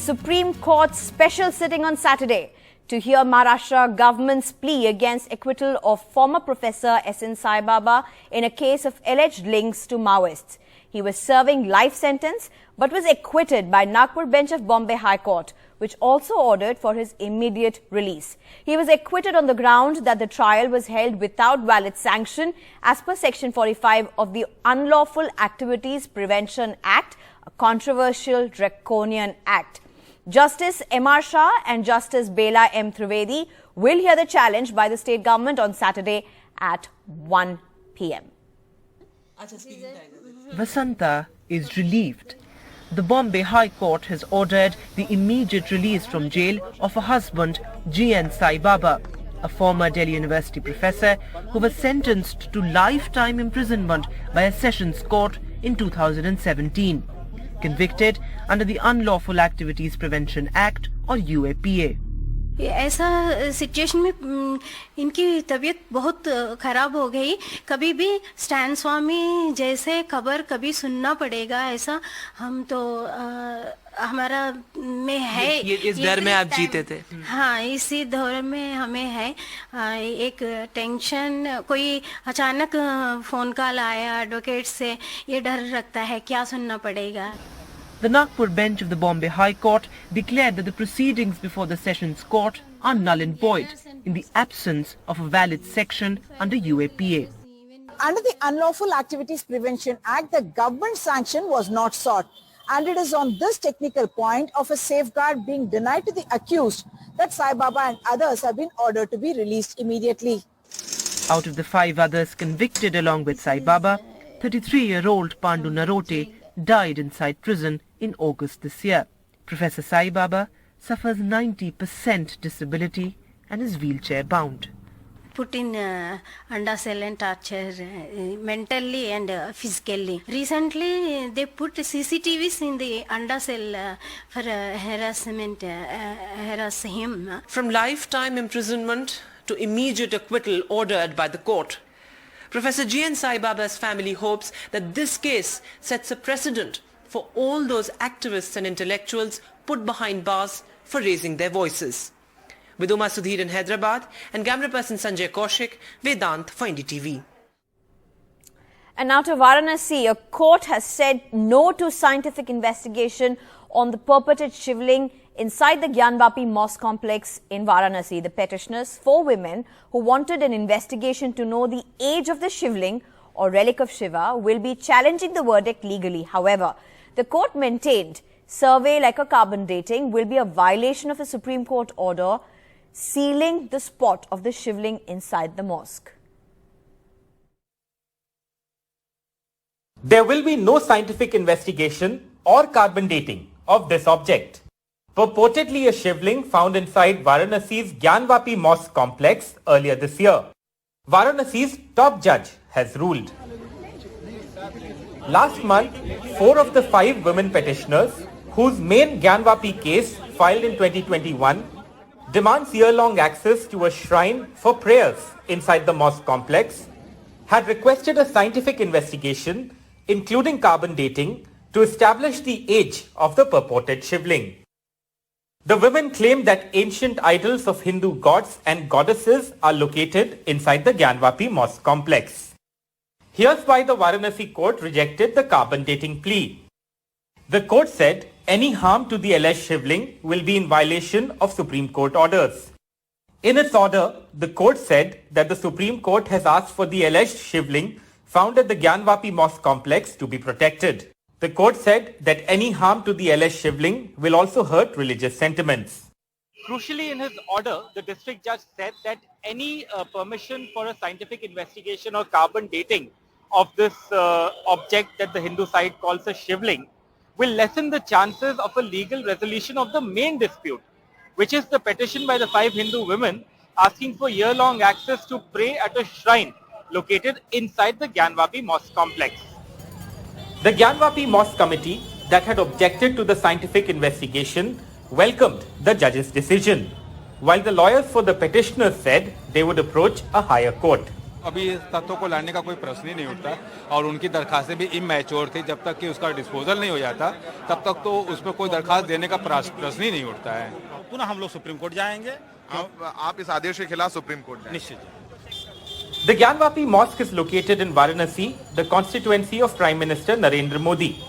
Supreme Court's special sitting on Saturday to hear Maharashtra government's plea against acquittal of former Professor S.N. Saibaba in a case of alleged links to Maoists. He was serving life sentence but was acquitted by Nagpur bench of Bombay High Court, which also ordered for his immediate release. He was acquitted on the ground that the trial was held without valid sanction as per Section 45 of the Unlawful Activities Prevention Act, a controversial draconian act. Justice M.R. Shah and Justice Bela M. Trivedi will hear the challenge by the state government on Saturday at 1 p.m. Vasanta is relieved. The Bombay High Court has ordered the immediate release from jail of her husband, G.N. Saibaba, a former Delhi University professor who was sentenced to lifetime imprisonment by a sessions court in 2017, convicted under the Unlawful Activities Prevention Act or UAPA. ऐसा situation में इनकी तबीयत बहुत खराब हो गई. कभी भी स्टैन स्वामी जैसे खबर कभी सुनना पड़ेगा, ऐसा हम तो हमारा में है. ये इस डर में आप जीते थे? हाँ, इसी दौर में हमें है एक टेंशन. कोई अचानक फोन कॉल आया एडवोकेट से, ये डर रखता है क्या सुनना पड़ेगा. The Nagpur bench of the Bombay High Court declared that the proceedings before the Sessions Court are null and void in the absence of a valid section under UAPA. Under the Unlawful Activities Prevention Act, the government sanction was not sought, and it is on this technical point of a safeguard being denied to the accused that Saibaba and others have been ordered to be released immediately. Out of the 5 others convicted along with Saibaba, 33-year-old Pandu Narote died inside prison in August this year. Professor Saibaba suffers 90% disability and is wheelchair bound. Put in under cell and torture mentally and physically. Recently they put CCTVs in the under cell for harassment, harass him. From lifetime imprisonment to immediate acquittal ordered by the court. Professor G.N. Saibaba's family hopes that this case sets a precedent for all those activists and intellectuals put behind bars for raising their voices. With Uma Sudhir in Hyderabad and camera person Sanjay Kaushik, Vedant for NDTV. And now to Varanasi, a court has said no to scientific investigation on the purported shivling inside the Gyanvapi Mosque complex in Varanasi. The petitioners, 4 women who wanted an investigation to know the age of the shivling or relic of Shiva, will be challenging the verdict legally. However, the court maintained survey like a carbon dating will be a violation of a Supreme Court order sealing the spot of the shivling inside the mosque. There will be no scientific investigation or carbon dating of this object. Purportedly a shivling found inside Varanasi's Gyanvapi Mosque complex earlier this year. Varanasi's top judge has ruled. Last month, 4 of the 5 women petitioners, whose main Gyanvapi case filed in 2021 demands year-long access to a shrine for prayers inside the mosque complex, had requested a scientific investigation, including carbon dating, to establish the age of the purported shivling. The women claim that ancient idols of Hindu gods and goddesses are located inside the Gyanvapi Mosque complex. Here's why the Varanasi court rejected the carbon dating plea. The court said any harm to the alleged shivling will be in violation of Supreme Court orders. In its order, the court said that the Supreme Court has asked for the alleged shivling found at the Gyanvapi Mosque complex to be protected. The court said that any harm to the alleged shivling will also hurt religious sentiments. Crucially, in his order, the district judge said that any permission for a scientific investigation or carbon dating of this object that the Hindu side calls a shivling will lessen the chances of a legal resolution of the main dispute, which is the petition by the 5 Hindu women asking for year-long access to pray at a shrine located inside the Gyanvapi Mosque complex. The Gyanvapi Mosque committee that had objected to the scientific investigation welcomed the judge's decision, while the lawyers for the petitioners said they would approach a higher court. अभी इस तथ्यों को लाने का कोई प्रश्न ही नहीं उठता और उनकी दरखास्तें भी इमैच्योर थी। जब तक कि उसका डिस्पोजल नहीं हो जाता तब तक तो उस पर कोई दरखास्त देने का प्रश्न ही नहीं उठता है। पुनः हम लोग सुप्रीम कोर्ट जाएंगे। आप इस आदेश के खिलाफ सुप्रीम कोर्ट जाएंगे? निश्चित। The Gyanvapi Mosque is located in Varanasi, the constituency of Prime Minister Narendra Modi.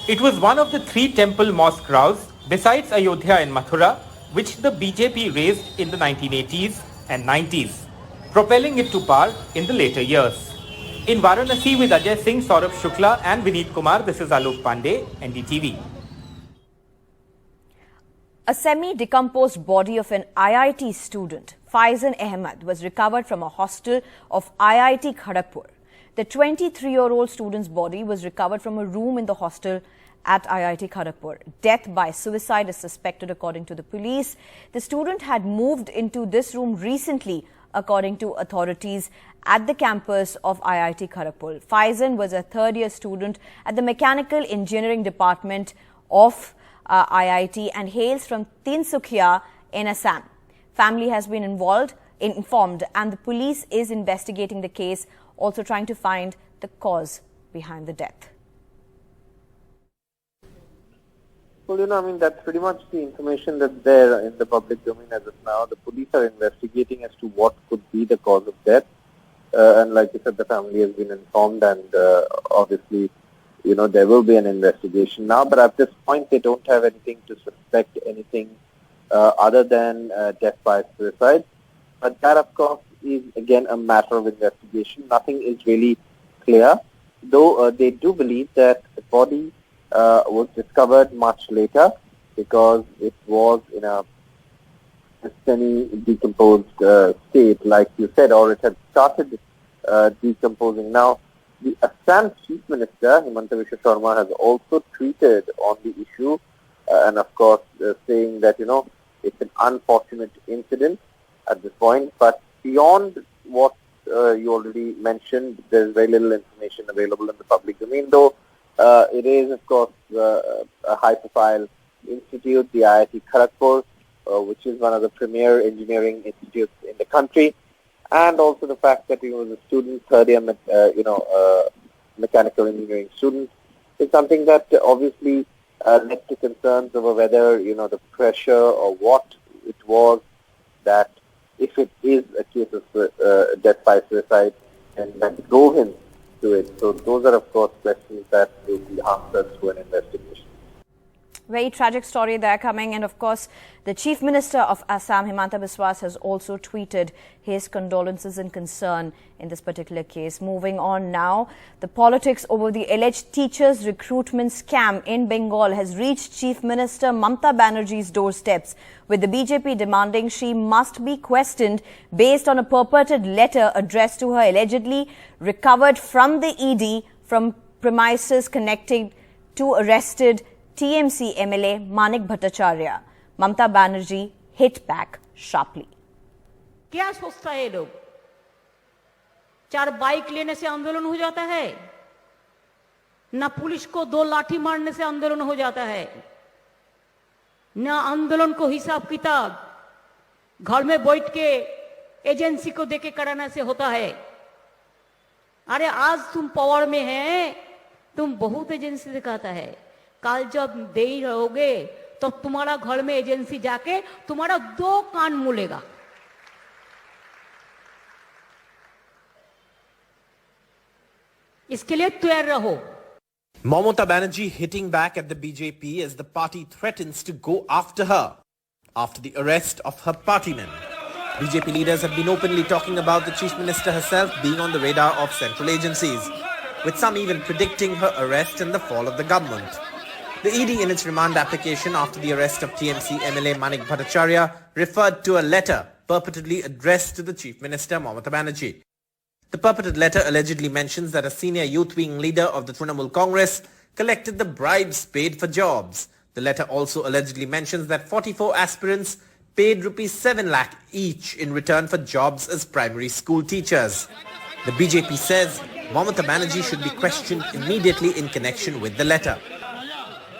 It was one of the 3 temple mosque rows besides Ayodhya and Mathura, which the BJP raised in the 1980s and 90s, propelling it to power in the later years. In Varanasi with Ajay Singh, Saurabh Shukla and Vineet Kumar, this is Alok Pandey, NDTV. A semi-decomposed body of an IIT student, Faizan Ahmed, was recovered from a hostel of IIT Kharagpur. The 23-year-old student's body was recovered from a room in the hostel at IIT Kharagpur. Death by suicide is suspected according to the police. The student had moved into this room recently, according to authorities at the campus of IIT Kharagpur. Faizan was a third-year student at the Mechanical Engineering Department of IIT and hails from Tinsukia in Assam. Family has been informed and the police is investigating the case, also trying to find the cause behind the death. Well, I mean, that's pretty much the information that's there in the public domain as of now. The police are investigating as to what could be the cause of death. And like you said, the family has been informed and obviously, there will be an investigation now. But at this point, they don't have anything to suspect anything other than death by suicide. But that, of course, is again a matter of investigation. Nothing is really clear, though they do believe that the body was discovered much later because it was in a semi-decomposed state, like you said, or it had started decomposing. Now, the Assam Chief Minister, Himanta Biswa Sharma, has also tweeted on the issue and, of course, saying that, it's an unfortunate incident at this point. But beyond what you already mentioned, there's very little information available in the public domain, though it is, of course, a high-profile institute, the IIT Kharagpur, which is one of the premier engineering institutes in the country, and also the fact that he was a student, third-year, mechanical engineering student, is something that obviously led to concerns over whether, the pressure or what it was that, if it is a case of death by suicide, and that drove him to it. So those are, of course, questions that will be answered through an investigation. Very tragic story there coming, and of course the Chief Minister of Assam, Himanta Biswa, has also tweeted his condolences and concern in this particular case. Moving on now, the politics over the alleged teachers recruitment scam in Bengal has reached Chief Minister Mamata Banerjees' doorsteps, with the BJP demanding she must be questioned based on a purported letter addressed to her allegedly recovered from the ED from premises connected to arrested TMC MLA Manik Bhattacharya. Mamata Banerjee hit back sharply. क्या सोचता है लोग? 4 bike लेने से आंदोलन हो जाता है? ना पुलिस को 2 लाठी मारने से आंदोलन हो जाता है? ना आंदोलन को हिसाब किताब घर में बैठ के एजेंसी को देके कराने से होता है? अरे आज तुम पावर में है, तुम बहुत एजेंसी दिखाता है, कल जब दे रहोगे तो तुम्हारा घर में एजेंसी जाके तुम्हारा 2 कान मूलेगा. इसके लिए तैयार रहो. Mamata Banerjee hitting back at the BJP as the party threatens to go after her after the arrest of her partymen. BJP leaders have been openly talking about the Chief Minister herself being on the radar of central agencies, with some even predicting her arrest and the fall of the government. The ED in its remand application after the arrest of TMC MLA Manik Bhattacharya referred to a letter purportedly addressed to the Chief Minister Mamata Banerjee. The purported letter allegedly mentions that a senior youth wing leader of the Trinamool Congress collected the bribes paid for jobs. The letter also allegedly mentions that 44 aspirants paid ₹7 lakh each in return for jobs as primary school teachers. The BJP says Mamata Banerjee should be questioned immediately in connection with the letter.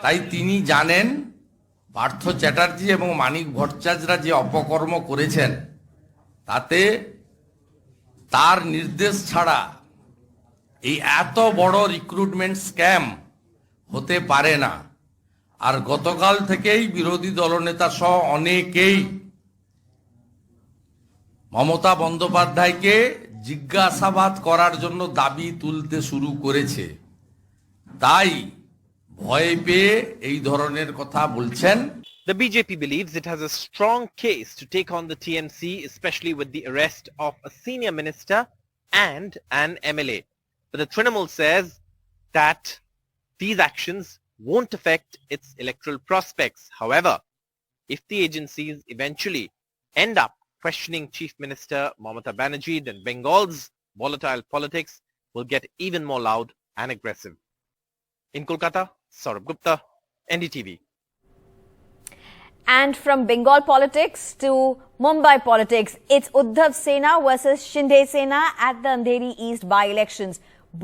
তাই তিনি জানেন পার্থ চ্যাটার্জি এবং মানিক ভট্টাচার্যরা যে অপকর্ম করেছেন তাতে তার নির্দেশ ছাড়া এই এত বড় রিক্রুটমেন্ট স্ক্যাম হতে পারে না। আর গতকাল থেকেই বিরোধী দলনেতা সহ অনেকেই মমতা বন্দ্যোপাধ্যায়কে জিজ্ঞাসাবাদ করার জন্য দাবি তুলতে শুরু করেছে। তাই ভয় পেয়ে এই ধরনের কথা বলছেন। The BJP believes it has a strong case to take on the TMC, especially with the arrest of a senior minister and an MLA. But the Trinamool says that these actions won't affect its electoral prospects. However, if the agencies eventually end up questioning Chief Minister Mamata Banerjees, then Bengal's volatile politics will get even more loud and aggressive. In Kolkata, Saurabh Gupta, NDTV. And from Bengal politics to Mumbai politics, it's Uddhav Sena versus Shinde Sena at the Andheri East by-elections.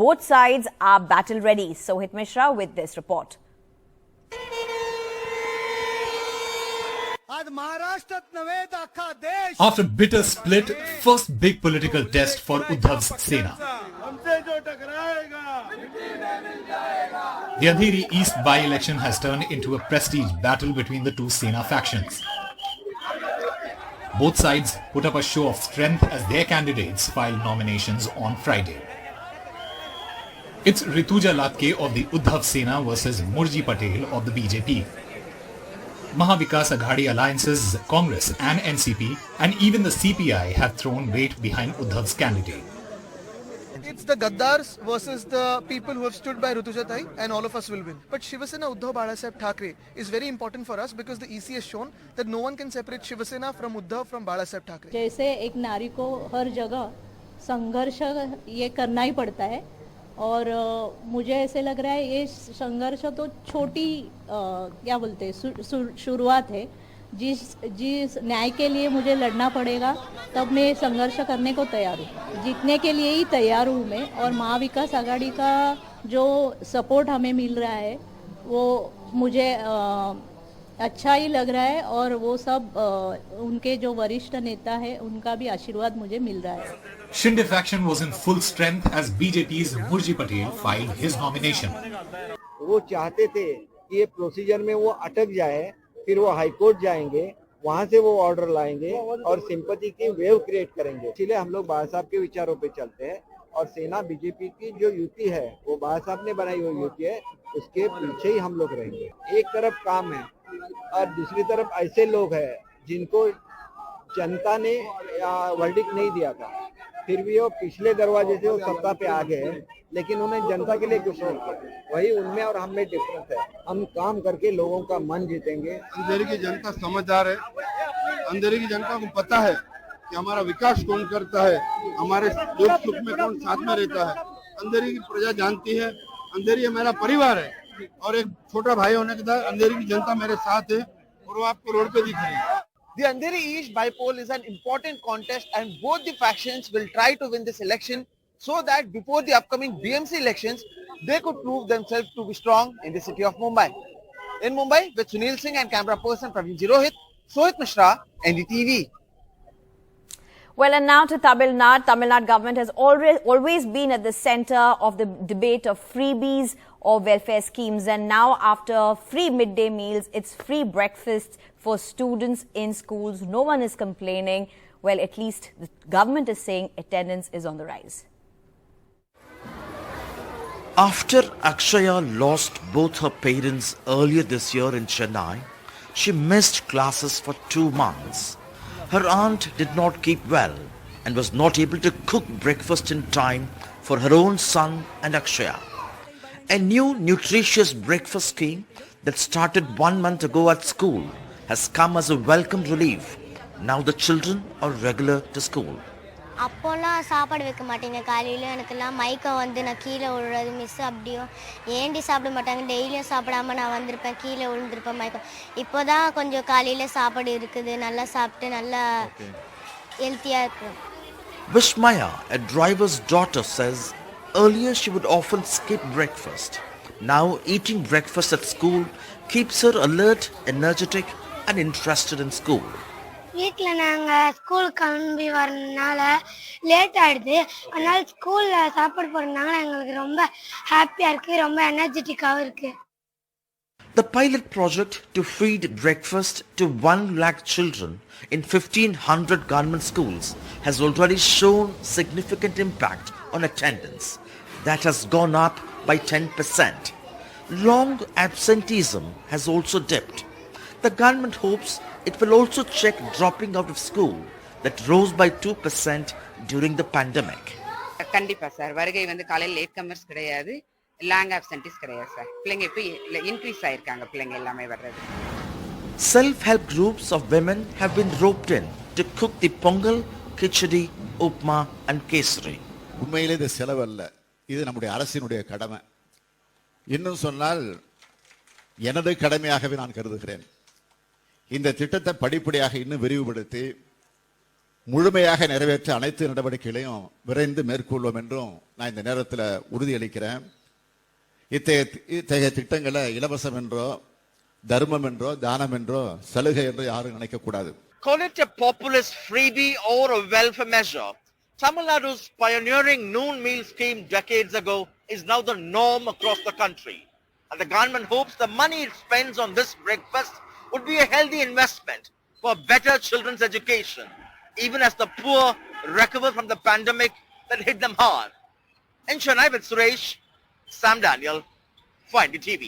Both sides are battle ready. Sohit Mishra with this report. After bitter split, first big political test for Uddhav's Sena. The Andheri East by-election has turned into a prestige battle between the two Sena factions. Both sides put up a show of strength as their candidates filed nominations on Friday. It's Rituja Latke of the Uddhav Sena versus Murji Patel of the BJP. Mahavikas Aghadi alliances, Congress and NCP and even the CPI have thrown weight behind Uddhav's candidate. It's the Gaddars versus the people who have stood by Rituja Tai, and all of us will win. But Shiv Sena Uddhav Balasaheb Thackeray is very important for us because the EC has shown that no one can separate Shiv Sena from Uddhav from Balasaheb Thackeray. जैसे एक नारी को हर जगह संघर्ष ये करना ही पड़ता है और मुझे ऐसे लग रहा है ये संघर्ष तो छोटी क्या बोलते हैं शुरुआत है। जिस न्याय के लिए मुझे लड़ना पड़ेगा तब मैं संघर्ष करने को तैयार हूँ, जीतने के लिए ही तैयार हूँ मैं। और महाविकास आघाड़ी का जो सपोर्ट हमें मिल रहा है वो मुझे अच्छा ही लग रहा है और वो सब उनके जो वरिष्ठ नेता है उनका भी आशीर्वाद मुझे मिल रहा है। Shinde faction was in full strength as BJP's Murji Patel filed his nomination. वो चाहते थे कि ये प्रोसीजर में वो अटक जाए, फिर वो हाई कोर्ट जाएंगे, वहाँ से वो ऑर्डर लाएंगे और सिंपैथी की वेव क्रिएट करेंगे। इसलिए हम लोग बाबा साहब के विचारों पे चलते हैं और सेना बीजेपी की जो युति है वो बाबा साहब ने बनाई हुई युति है, उसके पीछे ही हम लोग रहेंगे। एक तरफ काम है और दूसरी तरफ ऐसे लोग हैं जिनको जनता ने वर्डिक्ट नहीं दिया था, फिर भी वो पिछले दरवाजे से वो सत्ता पे आ गए, लेकिन उन्हें जनता के लिए कुछ नहीं किया। वही उनमें और हम में डिफरेंस है। हम काम करके लोगों का मन जीतेंगे। अंधेरी की जनता समझदार है, अंधेरी की जनता को पता है कि हमारा विकास कौन करता है, हमारे दुख सुख में कौन साथ में रहता है। अंधेरी की प्रजा जानती है, अंधेरी मेरा परिवार है और एक छोटा भाई होने के साथ अंधेरी की जनता मेरे साथ है और वो आपको रोड पे दिख रही है। The Andheri East by-poll is an important contest and both the factions will try to win this election so that before the upcoming BMC elections, they could prove themselves to be strong in the city of Mumbai. In Mumbai, with Sunil Singh and camera person Praveen Jirohit, Sohit Mishra, NDTV. Well, and now to Tamil Nadu. Tamil Nadu government has always been at the center of the debate of freebies or welfare schemes. And now after free midday meals, it's free breakfasts for students in schools. No one is complaining. Well, at least the government is saying attendance is on the rise. After Akshaya lost both her parents earlier this year in Chennai, she missed classes for 2 months. Her aunt did not keep well and was not able to cook breakfast in time for her own son and Akshaya. A new nutritious breakfast scheme that started 1 month ago at school has come as a welcome relief. Now the children are regular to school. அப்போல்லாம் சாப்பாடு வைக்க மாட்டேங்க காலையில் எனக்கெல்லாம் மயக்கம் வந்து நான் கீழே விழுறது மிஸ் அப்படியோ ஏண்டி சாப்பிட மாட்டாங்க டெய்லியும் சாப்பிடாம நான் வந்திருப்பேன் கீழே விழுந்திருப்பேன் மயக்கம் இப்போ தான் கொஞ்சம் காலையில் சாப்பாடு இருக்குது நல்லா சாப்பிட்டு நல்லா ஹெல்த்தியாக இருக்கும். Vishmaya, a driver's daughter, says earlier she would often skip breakfast. Now eating breakfast at school keeps her alert, energetic and interested in school. வீட்டில் நாங்கள் ஸ்கூல் கிளம்பி வரனால லேட் ஆகிடுது. அதனால் ஸ்கூலில் சாப்பாடு போடுறதுனால எங்களுக்கு ரொம்ப ஹாப்பியாக இருக்குது, ரொம்ப எனர்ஜெட்டிக்காகவும் இருக்குது. The pilot project to feed breakfast to 1 lakh children in 1,500 government schools has already shown significant impact on attendance. That has gone up by 10%. Long absenteeism has also dipped. The government hopes it will also check dropping out of school that rose by 2% during the pandemic. கண்டிப்பா sir, வருகை வந்து காலையில் late commerce கிடையாது, long ஆப்சென்டிஸ் கிடையாது sir. பிள்ளைங்க இப்போ increase ஆயிருக்காங்க, பிள்ளைங்க எல்லாமே வர்றது. Self-help groups of women have been roped in to cook the pongal, khichdi, upma and kesari. உண்மையிலே இது செலவல்ல, இது நம்முடைய அரசினுடைய கடமை. இன்னும் சொன்னால் எனது கடமையாகவே நான் கருதுகிறேன். இந்த திட்டத்தை படிப்படியாக இன்னும் விரிவுபடுத்தி முழுமையாக நிறைவேற்ற அனைத்து நடவடிக்கைகளையும் விரைந்து மேற்கொள்வோம் என்றும் நான் இந்த நேரத்தில் உறுதியளிக்கிறேன். இத்தகைய திட்டங்களை இலவசம் என்றோ, தர்மம் என்றோ, தானம் என்றோ, சலுகை என்றோ யாரும் நினைக்க கூடாது. Call it a populist freebie or a welfare measure, Tamil Nadu's pioneering noon meal scheme decades ago is now the norm across the country. And the government hopes the money it spends on this breakfast would be a healthy investment for better children's education, even as the poor recover from the pandemic that hit them hard. In Chennai with Suresh, Sam Daniel, for NDTV.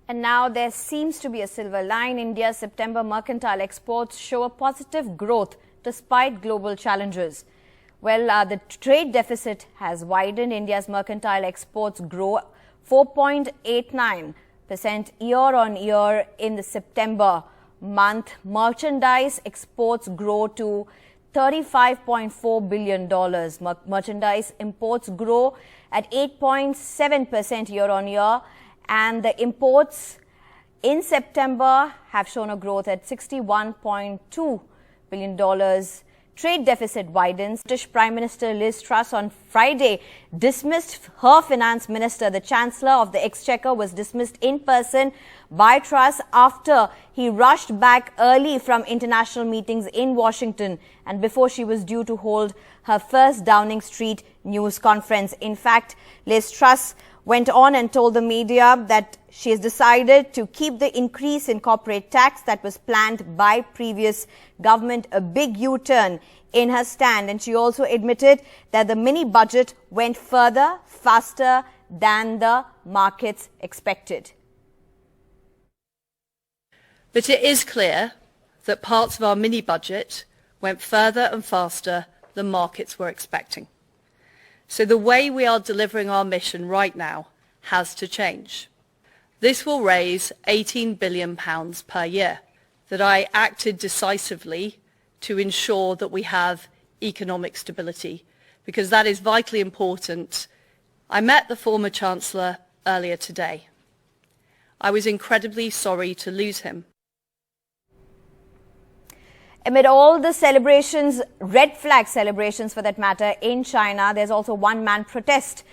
And now there seems to be a silver line. India's September mercantile exports show a positive growth despite global challenges. Well, the trade deficit has widened. India's mercantile exports grow 4.89% year on year in the September month. Merchandise exports grow to $35.4 billion. Merchandise imports grow at 8.7% year on year, and the imports in September have shown a growth at $61.2 billion. Trade deficit widens. British Prime Minister Liz Truss on Friday dismissed her finance minister. The Chancellor of the Exchequer was dismissed in person by Truss after he rushed back early from international meetings in Washington and before she was due to hold her first Downing Street news conference. In fact, Liz Truss went on and told the media that she has decided to keep the increase in corporate tax that was planned by previous government, a big U-turn in her stand. And she also admitted that the mini budget went further, faster than the markets expected. But it is clear that parts of our mini budget went further and faster than markets were expecting. So the way we are delivering our mission right now has to change. This will raise £18 billion per year, that I acted decisively to ensure that we have economic stability, because that is vitally important. I met the former Chancellor earlier today. I was incredibly sorry to lose him. Amid all the celebrations, red flag celebrations for that matter, in China, there's also one-man protest.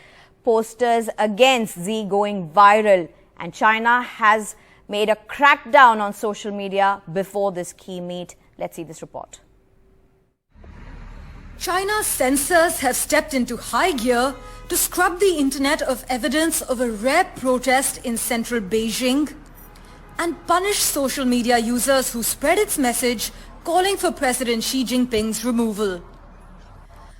Posters against Xi going viral. And China has made a crackdown on social media before this key meet. Let's see this report. China's censors have stepped into high gear to scrub the internet of evidence of a rare protest in central Beijing and punish social media users who spread its message calling for President Xi Jinping's removal.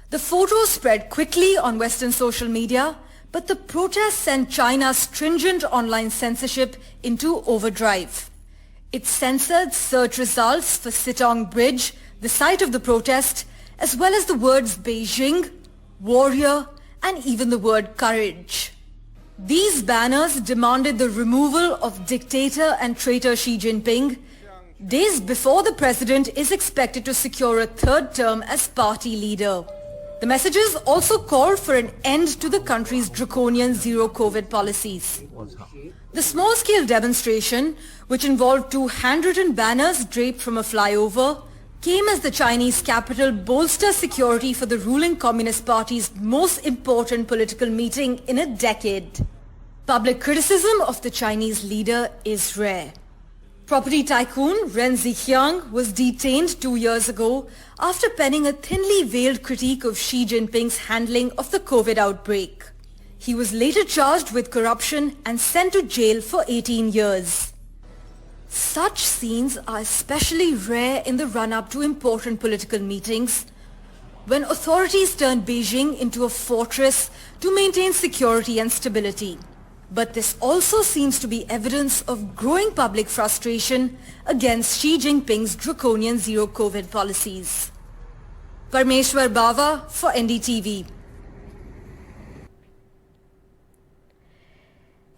The photos spread quickly on Western social media, but the protests sent China's stringent online censorship into overdrive. It censored search results for Sitong Bridge, the site of the protest, as well as the words Beijing, warrior, and even the word courage. These banners demanded the removal of dictator and traitor Xi Jinping, days before the president is expected to secure a third term as party leader. The messages also called for an end to the country's draconian zero-COVID policies. The small-scale demonstration, which involved 2 handwritten banners draped from a flyover, came as the Chinese capital bolsters security for the ruling Communist Party's most important political meeting in a decade. Public criticism of the Chinese leader is rare. Property tycoon Ren Zixiang was detained 2 years ago after penning a thinly veiled critique of Xi Jinping's handling of the COVID outbreak. He was later charged with corruption and sent to jail for 18 years. Such scenes are especially rare in the run-up to important political meetings, when authorities turn Beijing into a fortress to maintain security and stability. But this also seems to be evidence of growing public frustration against Xi Jinping's draconian zero-COVID policies. Parmeshwar Bava for NDTV.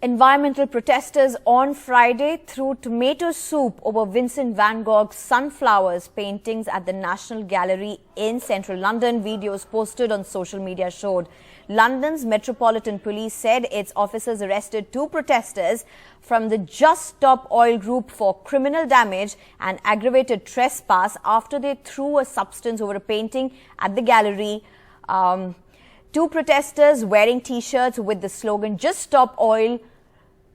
Environmental protesters on Friday threw tomato soup over Vincent van Gogh's Sunflowers paintings at the National Gallery in central London. Videos posted on social media showed. London's Metropolitan Police said its officers arrested 2 protesters from the Just Stop Oil group for criminal damage and aggravated trespass after they threw a substance over a painting at the gallery. 2 protesters wearing T-shirts with the slogan Just Stop Oil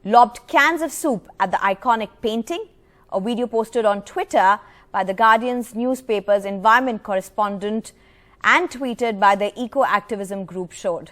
lobbed cans of soup at the iconic painting. A video posted on Twitter by the Guardian's newspaper's environment correspondent and tweeted by the eco-activism group showed.